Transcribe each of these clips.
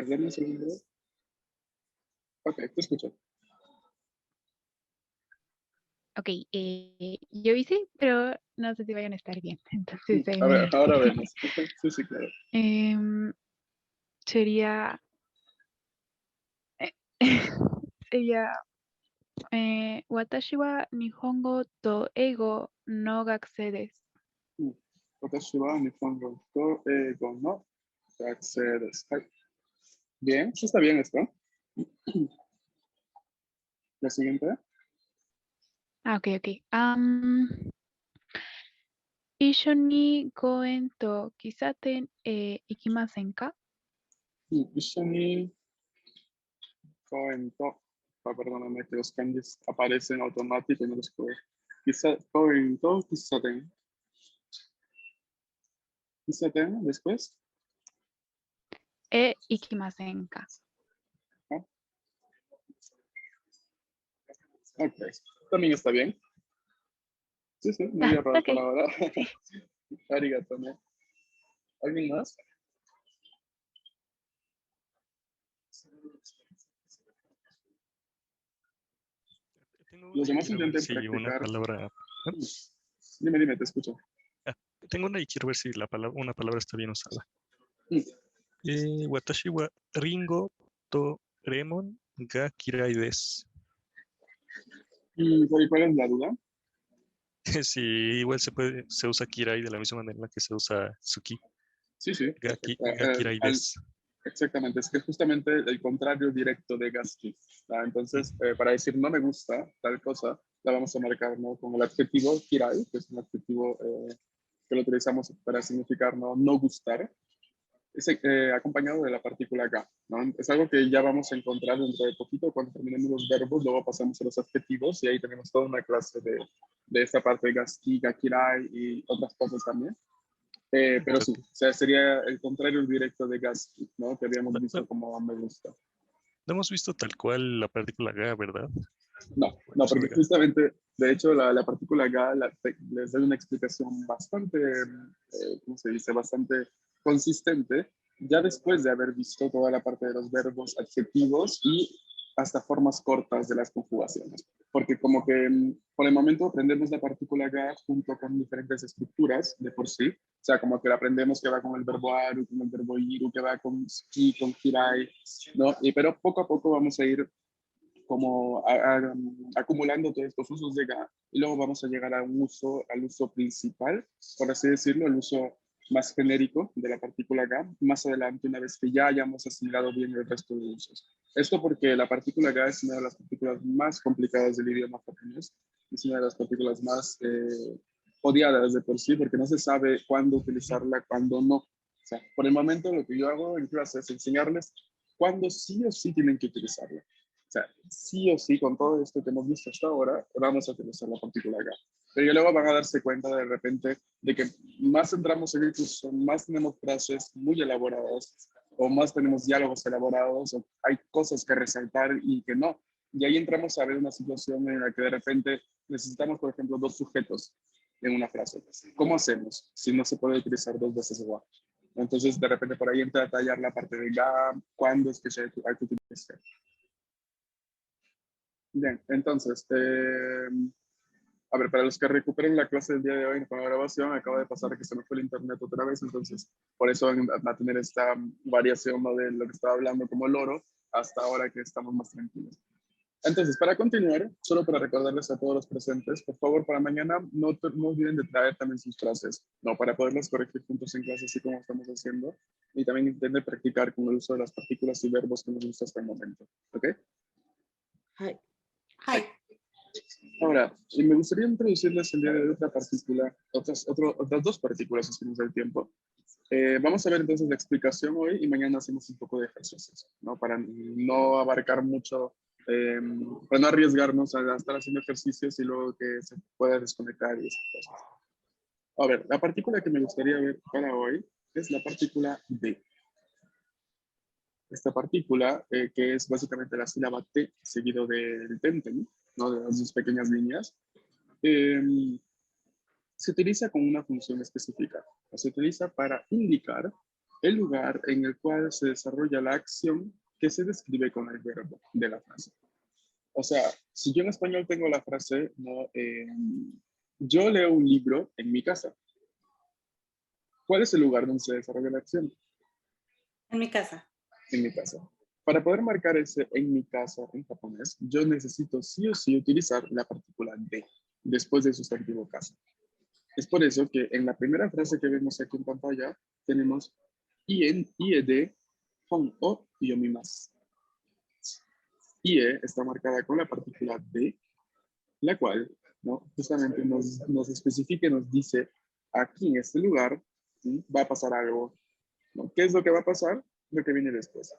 ver, dame un segundo. Ok, te escucho. Ok, yo hice, pero no sé si vayan a estar bien. Entonces, A ver, ahora vemos. Sí, sí, claro. em, sería, eh, sería, Watashi wa Nihongo to Eigo no gakusei desu. 私は日本語と英語の学生です。はい。Bien, ¿sí está bien esto? La siguiente. Ah, ok, ok. 一緒に公園と喫茶店へ行きませんか? 一緒にcuento. Perdóname que los kanjis aparecen automáticos y no los puedo. Quizá cuento, quizá ten, después. へ行きませんか? ¿No? Ok, también está bien. Sí, sí, no hay Ah, error por ok. ahora. Sí. Arigato, ¿no? ¿Alguien más? Tengo Los una y demás quiero ver intenten si una practicar. palabra... ¿eh? Dime, te escucho. Tengo una y quiero ver si una palabra está bien usada. Watashi wa Ringo to Remon ga kirai desu. ¿Y cuál es la duda? Sí, igual se usa kirai de la misma manera en la que se usa Suki. Sí, sí, perfecto. Ga kirai desu. Exactamente, es que es justamente el contrario directo de Gatsby. Entonces, para decir no me gusta tal cosa, la vamos a marcar, ¿no?, con el adjetivo kirai, que es un adjetivo que lo utilizamos para significar no gustar, es acompañado de la partícula ga, ¿no? Es algo que ya vamos a encontrar dentro de poquito cuando terminemos los verbos, luego pasamos a los adjetivos y ahí tenemos toda una clase de esta parte de gaski, gakirai y otras cosas también. Pero sí, o sea, sería el contrario directo de Gatsby, ¿no? Que habíamos visto como me gusta. No hemos visto tal cual la partícula ga, ¿verdad? No, porque justamente, de hecho, la partícula Ga les doy una explicación bastante, ¿cómo se dice? Bastante consistente, ya después de haber visto toda la parte de los verbos, adjetivos y hasta formas cortas de las conjugaciones. Porque como que por el momento aprendemos la partícula Ga junto con diferentes estructuras de por sí. O sea, como que la aprendemos que va con el verbo aru, con el verbo iru, que va con ski, con kirai, ¿no? Pero poco a poco vamos a ir como acumulando todos estos usos de Ga y luego vamos a llegar a al uso principal, por así decirlo, el uso más genérico de la partícula Ga, más adelante, una vez que ya hayamos asimilado bien el resto de usos. Esto porque la partícula Ga es una de las partículas más complicadas del idioma japonés, es una de las partículas más odiadas de por sí, porque no se sabe cuándo utilizarla, cuándo no. O sea, por el momento lo que yo hago en clase es enseñarles cuándo sí o sí tienen que utilizarla. O sea, sí o sí, con todo esto que hemos visto hasta ahora, vamos a utilizar la partícula Ga. Pero ya luego van a darse cuenta de repente de que más entramos en el curso, más tenemos frases muy elaboradas, o más tenemos diálogos elaborados, o hay cosas que resaltar y que no. Y ahí entramos a ver una situación en la que de repente necesitamos, por ejemplo, dos sujetos en una frase. ¿Cómo hacemos si no se puede utilizar dos veces igual? Entonces, de repente por ahí entra a tallar la parte de Ga, cuándo es que hay que utilizar. Bien, entonces, a ver, para los que recuperen la clase del día de hoy con la grabación, acaba de pasar que se me fue el internet otra vez, entonces por eso van a tener esta variación, ¿no?, de lo que estaba hablando como loro hasta ahora que estamos más tranquilos. Entonces, para continuar, solo para recordarles a todos los presentes, por favor, para mañana no olviden de traer también sus frases, ¿no?, para poderlas corregir juntos en clase, así como estamos haciendo, y también intenten practicar con el uso de las partículas y verbos que nos gusta hasta el momento, ¿ok? Hi. Hi. Ahora, y me gustaría introducirles el día de hoy otras dos partículas si nos da el tiempo. Vamos a ver entonces la explicación hoy y mañana hacemos un poco de ejercicios, ¿no? Para no abarcar mucho, para no arriesgarnos a estar haciendo ejercicios y luego que se pueda desconectar y esas cosas. A ver, la partícula que me gustaría ver para hoy es la partícula D. Esta partícula, que es básicamente la sílaba T seguido del tenten, ¿no?, de las dos pequeñas líneas, se utiliza con una función específica. Se utiliza para indicar el lugar en el cual se desarrolla la acción que se describe con el verbo de la frase. O sea, si yo en español tengo la frase, ¿no? Yo leo un libro en mi casa. ¿Cuál es el lugar donde se desarrolla la acción? En mi casa. En mi casa. Para poder marcar ese en mi casa en japonés, yo necesito sí o sí utilizar la partícula de después del sustantivo casa. Es por eso que en la primera frase que vemos aquí en pantalla tenemos IE hon o yomimasu. IE está marcada con la partícula de, la cual, ¿no? Justamente nos especifica y nos dice aquí en este lugar, ¿sí? Va a pasar algo, ¿no? ¿Qué es lo que va a pasar? Lo que viene después.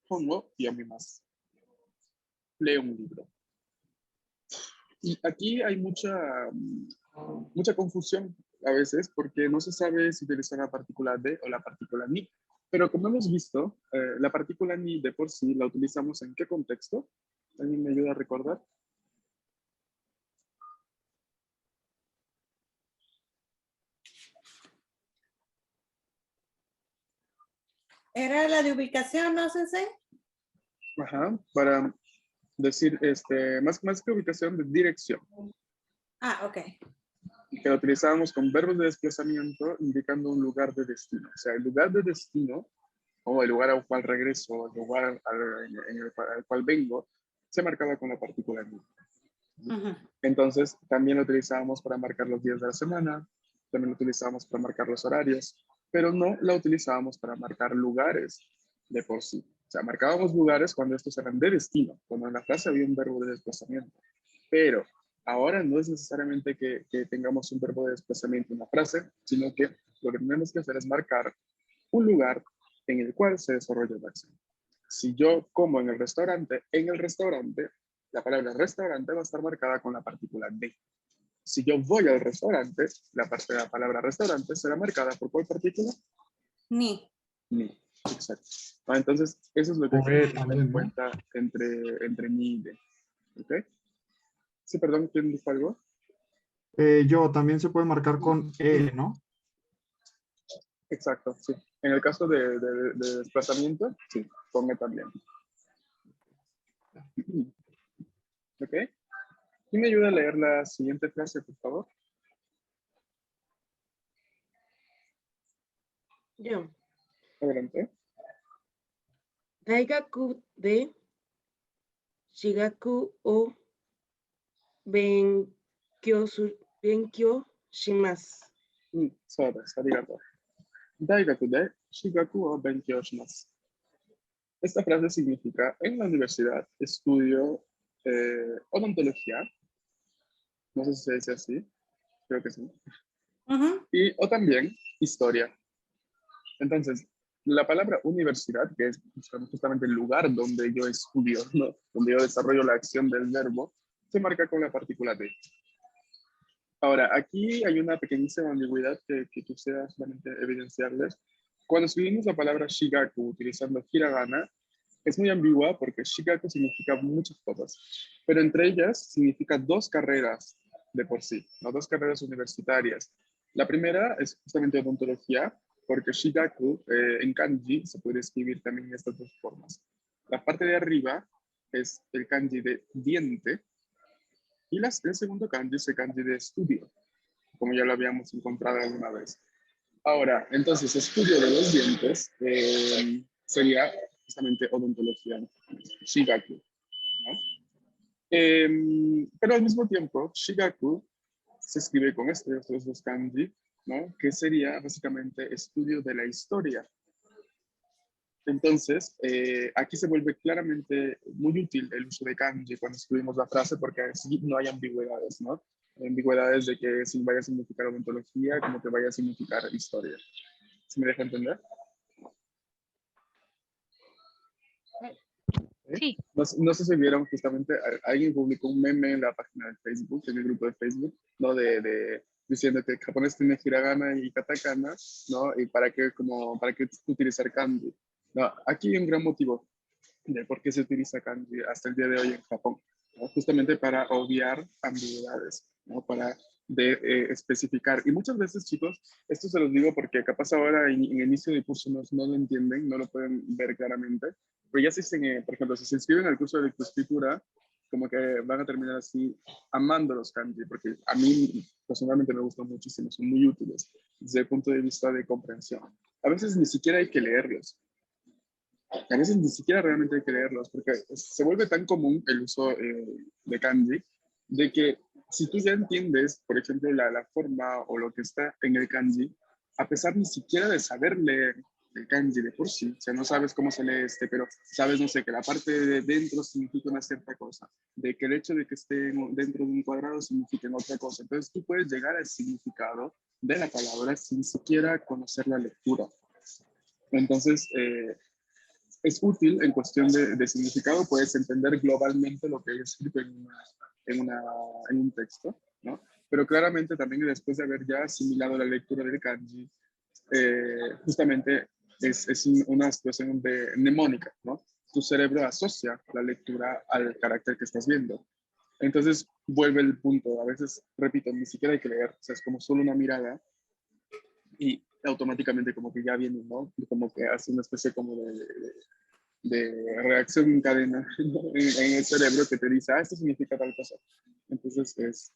Hongo yomimasu. Leo un libro. Y aquí hay mucha confusión a veces porque no se sabe si utilizar la partícula de o la partícula ni. Pero como hemos visto, la partícula ni de por sí la utilizamos en qué contexto. ¿Alguien me ayuda a recordar? ¿Era la de ubicación, no, Sensei? Ajá, para decir, más que ubicación, de dirección. Ah, ok. Que lo utilizábamos con verbos de desplazamiento indicando un lugar de destino. O sea, el lugar de destino, o el lugar al cual regreso, el lugar al cual vengo, se marcaba con la partícula ni. Entonces, también lo utilizábamos para marcar los días de la semana, también lo utilizábamos para marcar los horarios, pero no la utilizábamos para marcar lugares de por sí. O sea, marcábamos lugares cuando estos eran de destino, cuando en la frase había un verbo de desplazamiento. Pero ahora no es necesariamente que tengamos un verbo de desplazamiento en la frase, sino que lo que tenemos que hacer es marcar un lugar en el cual se desarrolla la acción. Si yo como en el restaurante, la palabra restaurante va a estar marcada con la partícula de. Si yo voy al restaurante, la palabra restaurante será marcada por ¿cuál partícula? Ni. Ni. Exacto. Entonces, eso es lo que hay que tener en cuenta entre ni y de. ¿Ok? Sí, perdón, ¿quién dijo algo? Yo también se puede marcar con E, ¿no? Exacto, sí. En el caso de desplazamiento, sí, con E también. ¿Ok? ¿Quién me ayuda a leer la siguiente frase, por favor? Yo. Adelante. Daigaku de Shigaku o Benkyou shimasu. そうです。ありがとう。大学で私学を勉強します。Esta frase significa, en la universidad estudio odontología, no sé si se dice así, creo que sí, o también historia. Entonces, la palabra universidad, que es justamente el lugar donde yo estudio, ¿no? Donde yo desarrollo la acción del verbo, se marca con la partícula de. Ahora, aquí hay una pequeñísima ambigüedad que quisiera solamente evidenciarles. Cuando escribimos la palabra shigaku utilizando hiragana, es muy ambigua porque shigaku significa muchas cosas, pero entre ellas significa dos carreras de por sí, ¿no? Dos carreras universitarias. La primera es justamente odontología, porque shigaku en kanji se puede escribir también en estas dos formas. La parte de arriba es el kanji de diente y el segundo kanji es el kanji de estudio, como ya lo habíamos encontrado alguna vez. Ahora, entonces, estudio de los dientes sería justamente odontología, shigaku, ¿no? Pero al mismo tiempo, shigaku se escribe con estos dos kanji, ¿no? Que sería básicamente estudio de la historia. Entonces, aquí se vuelve claramente muy útil el uso de kanji cuando escribimos la frase porque así no hay ambigüedades, ¿no? Ambigüedades de que si vaya a significar odontología como que vaya a significar historia. ¿Se me deja entender? Sí. No sé si vieron justamente, alguien publicó un meme en la página de Facebook, en el grupo de Facebook, ¿no? Diciendo que el japonés tiene hiragana y katakana, ¿no? Y para qué utilizar kanji. No, aquí hay un gran motivo de por qué se utiliza kanji hasta el día de hoy en Japón, ¿no? Justamente para obviar ambigüedades, ¿no? Para de especificar. Y muchas veces, chicos, esto se los digo porque capaz ahora en el inicio del curso no lo entienden, no lo pueden ver claramente, pero ya si se, por ejemplo, si se inscriben al curso de lectoescritura, como que van a terminar así amando los kanji, porque a mí personalmente me gustan muchísimo, son muy útiles desde el punto de vista de comprensión. A veces ni siquiera hay que leerlos. A veces ni siquiera realmente hay que leerlos, porque se vuelve tan común el uso de kanji, de que si tú ya entiendes, por ejemplo, la forma o lo que está en el kanji, a pesar ni siquiera de saber leer el kanji de por sí, o sea, no sabes cómo se lee pero sabes, no sé, que la parte de dentro significa una cierta cosa, de que el hecho de que esté dentro de un cuadrado significa otra cosa. Entonces tú puedes llegar al significado de la palabra sin siquiera conocer la lectura. Entonces, es útil en cuestión de significado, puedes entender globalmente lo que hay escrito en un texto, ¿no? Pero claramente también después de haber ya asimilado la lectura del kanji, justamente es una situación de mnemónica, ¿no? Tu cerebro asocia la lectura al carácter que estás viendo. Entonces vuelve el punto, a veces, repito, ni siquiera hay que leer, o sea, es como solo una mirada y automáticamente como que ya viene, ¿no? Como que hace una especie como de reacción en cadena en el cerebro que te dice, esto significa tal cosa. Entonces es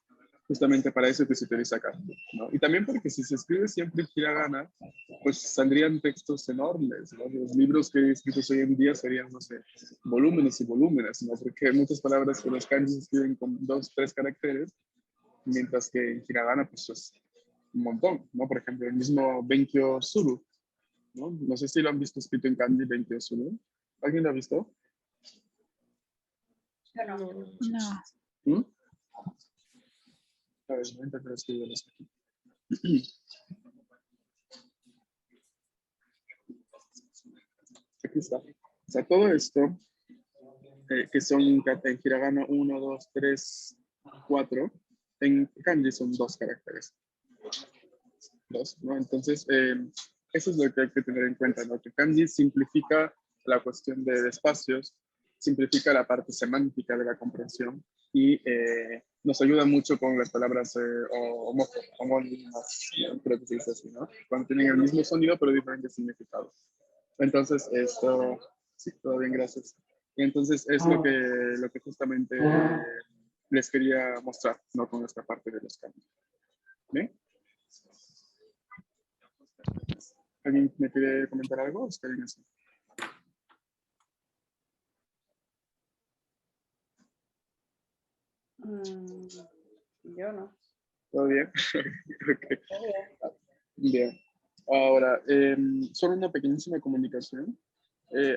justamente para eso que se utiliza kanji, ¿no? Y también porque si se escribe siempre en hiragana, pues saldrían textos enormes, ¿no? Los libros que he escrito hoy en día serían, no sé, volúmenes y volúmenes, ¿no? Porque hay muchas palabras que los kanji se escriben con 2, 3 caracteres, mientras que en hiragana, pues es un montón, ¿no? Por ejemplo, el mismo Benkyo Suru, ¿no? No sé si lo han visto escrito en kanji, Benkyo Suru. ¿Alguien lo ha visto? No. ¿Mm? A ver, voy a intentar escribirlos aquí. Aquí está. O sea, todo esto, que son en hiragana 1, 2, 3, 4, en kanji son 2 caracteres. 2, ¿no? Entonces, eso es lo que hay que tener en cuenta, ¿no? Que kanji simplifica la cuestión de espacios, simplifica la parte semántica de la comprensión y nos ayuda mucho con las palabras homónimas, ¿no? Creo que se dice así, ¿no? Cuando tienen el mismo sonido pero diferentes significados. Entonces, esto, sí, todo bien, gracias. Y entonces es lo que justamente les quería mostrar, ¿no? Con esta parte de los cambios. ¿Bien? ¿Alguien me quiere comentar algo? Está bien así. Yo no. ¿Todo bien? Okay. Bien. Ahora, solo una pequeñísima comunicación.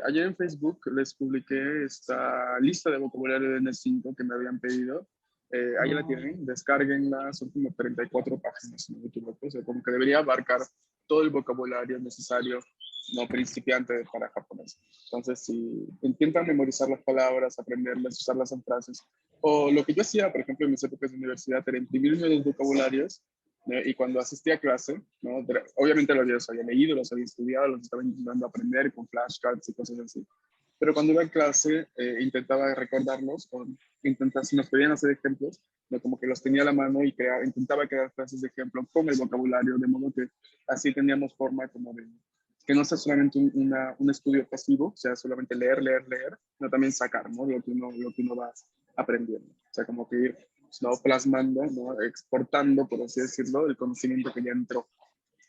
Ayer en Facebook les publiqué esta lista de vocabulario de N5 que me habían pedido. Ahí la tienen, descárguenla, son como 34 páginas, si no me equivoco. O sea, como que debería abarcar todo el vocabulario necesario, no principiante para japonés. Entonces, si intentan memorizar las palabras, aprenderlas, usarlas en frases, o lo que yo hacía, por ejemplo, en mis épocas de universidad, era imprimirme los vocabularios, ¿no? Y cuando asistía a clase, ¿no? Obviamente los había leído, los había estudiado, los estaba intentando aprender con flashcards y cosas así. Pero cuando iba a clase, intentaba recordarlos, si nos pedían hacer ejemplos, ¿no? Como que los tenía a la mano y intentaba crear frases de ejemplo con el vocabulario, de modo que así teníamos forma como de que no sea solamente un estudio pasivo, o sea, solamente leer, leer, leer, sino también sacar, ¿no? Lo que uno va aprendiendo. O sea, como que ir, ¿no? Plasmando, ¿no? Exportando, por así decirlo, el conocimiento que ya entró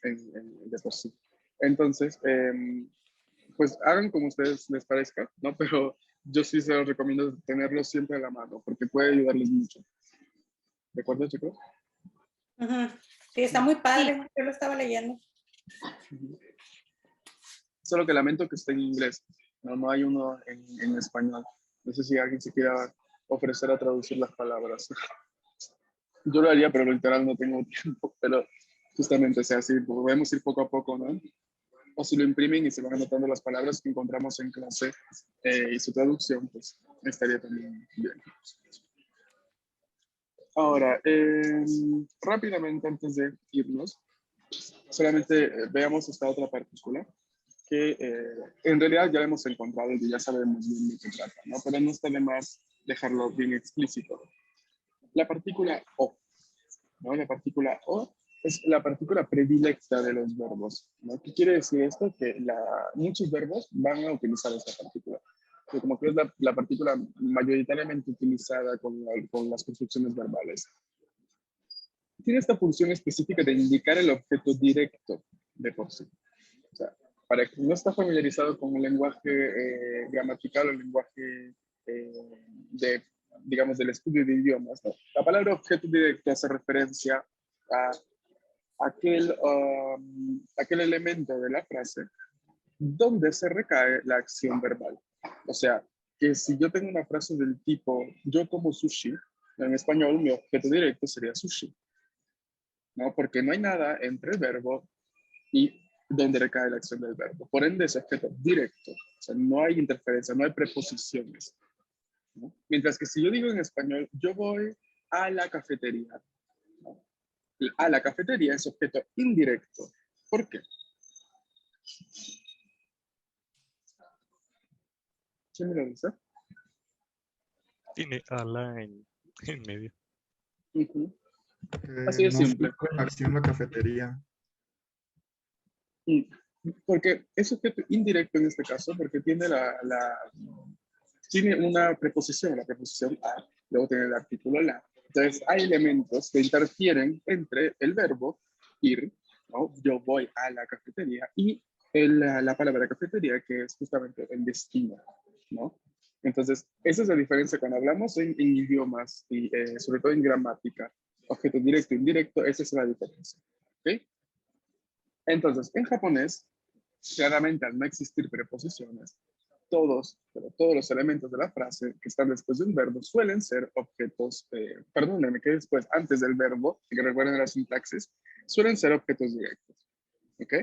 de por sí. Entonces, pues hagan como ustedes les parezca, ¿no? Pero yo sí se los recomiendo tenerlo siempre a la mano, porque puede ayudarles mucho. ¿De acuerdo, chicos? Sí, está muy padre. Yo lo estaba leyendo. Solo que lamento que esté en inglés. No hay uno en español. No sé si alguien se quiera ofrecer a traducir las palabras. Yo lo haría, pero literal no tengo tiempo. Pero justamente, o sea, así podemos ir poco a poco, ¿no? O si lo imprimen y se van anotando las palabras que encontramos en clase y su traducción, pues estaría también bien. Ahora, rápidamente antes de irnos, solamente veamos esta otra partícula que en realidad ya la hemos encontrado y ya sabemos bien de qué trata, ¿no? Pero no está de más dejarlo bien explícito. La partícula O. ¿no? La partícula O es la partícula predilecta de los verbos, ¿no? ¿Qué quiere decir esto? Que muchos verbos van a utilizar esta partícula. Que como que es la partícula mayoritariamente utilizada con las construcciones verbales. Tiene esta función específica de indicar el objeto directo de por sí. O sea, para quien no está familiarizado con el lenguaje gramatical o el lenguaje digamos, del estudio de idiomas, ¿no? La palabra objeto directo hace referencia a aquel elemento de la frase donde se recae la acción verbal. O sea, que si yo tengo una frase del tipo, yo como sushi, en español mi objeto directo sería sushi, ¿no? Porque no hay nada entre el verbo y donde recae la acción del verbo. Por ende, es objeto directo. O sea, no hay interferencia, no hay preposiciones, ¿no? Mientras que si yo digo en español, yo voy a la cafetería, ¿no? A la cafetería es objeto indirecto. ¿Por qué? ¿Quién me lo dice? Tiene a la en medio. Uh-huh. Así de No simple. estoy con la acción la cafetería. Porque es objeto indirecto en este caso, porque tiene tiene una preposición, la preposición a, luego tiene el artículo la. Entonces hay elementos que interfieren entre el verbo ir, ¿no? Yo voy a la cafetería, y la palabra cafetería, que es justamente el destino, ¿no? Entonces, esa es la diferencia cuando hablamos en idiomas y sobre todo en gramática. Objeto directo e indirecto, esa es la diferencia. ¿Ok? Entonces, en japonés, claramente al no existir preposiciones, todos los elementos de la frase que están después de un verbo suelen ser objetos, perdónenme, que después, antes del verbo, que recuerden la sintaxis, suelen ser objetos directos. ¿Ok?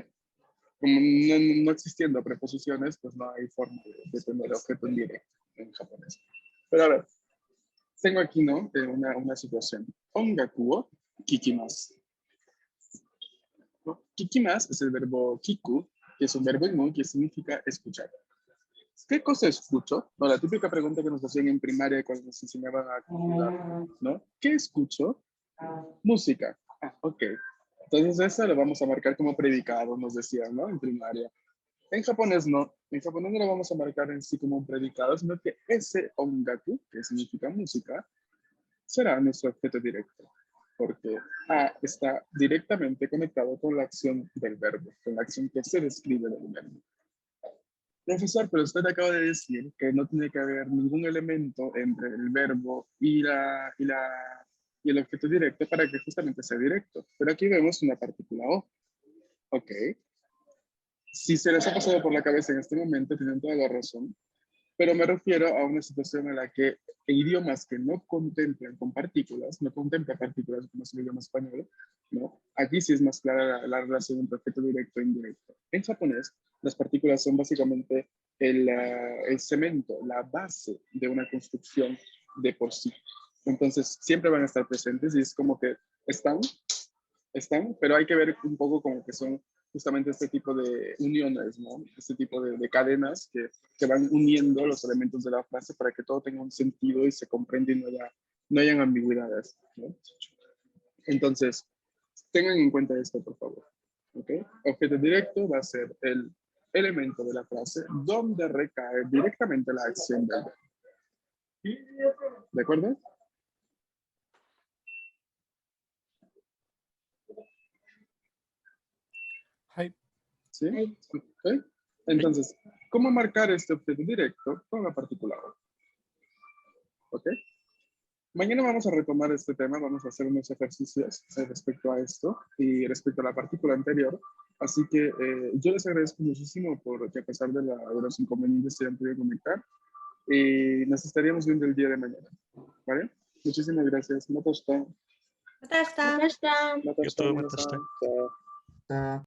Como no existiendo preposiciones, pues no hay forma de tener objeto indirecto en japonés. Pero a ver, tengo aquí, ¿no? Una situación. Ongaku o kikimasu. Kikimasu es el verbo kiku, que es un verbo inmún que significa escuchar. ¿Qué cosa escucho? No, la típica pregunta que nos hacían en primaria cuando nos enseñaban a calcular, ¿no? ¿Qué escucho? Música. Ah, ok. Entonces eso lo vamos a marcar como predicado, nos decían, ¿no? En primaria. En japonés no. En japonés no lo vamos a marcar en sí como un predicado, sino que ese ongaku, que significa música, será nuestro objeto directo. Porque A está directamente conectado con la acción del verbo, con la acción que se describe del verbo. Profesor, pero usted acaba de decir que no tiene que haber ningún elemento entre el verbo y el objeto directo para que justamente sea directo. Pero aquí vemos una partícula O. Ok. Si se les ha pasado por la cabeza en este momento, tienen toda la razón. Pero me refiero a una situación en la que idiomas que no contemplan con partículas, no contemplan partículas como es el idioma español, ¿no? Aquí sí es más clara la relación entre objeto directo e indirecto. En japonés, las partículas son básicamente el cemento, la base de una construcción de por sí. Entonces, siempre van a estar presentes y es como que están, pero hay que ver un poco como que son justamente este tipo de uniones, ¿no? Este tipo de cadenas que van uniendo los elementos de la frase para que todo tenga un sentido y se comprenda y no hayan ambigüedades, ¿no? Entonces, tengan en cuenta esto, por favor. ¿Ok? Objeto directo va a ser el elemento de la frase donde recae directamente la acción del verbo. ¿De acuerdo? ¿Sí? ¿Okay? Entonces, ¿cómo marcar este objeto directo con la partícula O? ¿Ok? Mañana vamos a retomar este tema, vamos a hacer unos ejercicios respecto a esto y respecto a la partícula anterior. Así que yo les agradezco muchísimo porque a pesar de los inconvenientes que han podido conectar, y nos estaríamos viendo el día de mañana. ¿Vale? Muchísimas gracias. Matasta. Matasta. Yo todo, Matasta. Chao.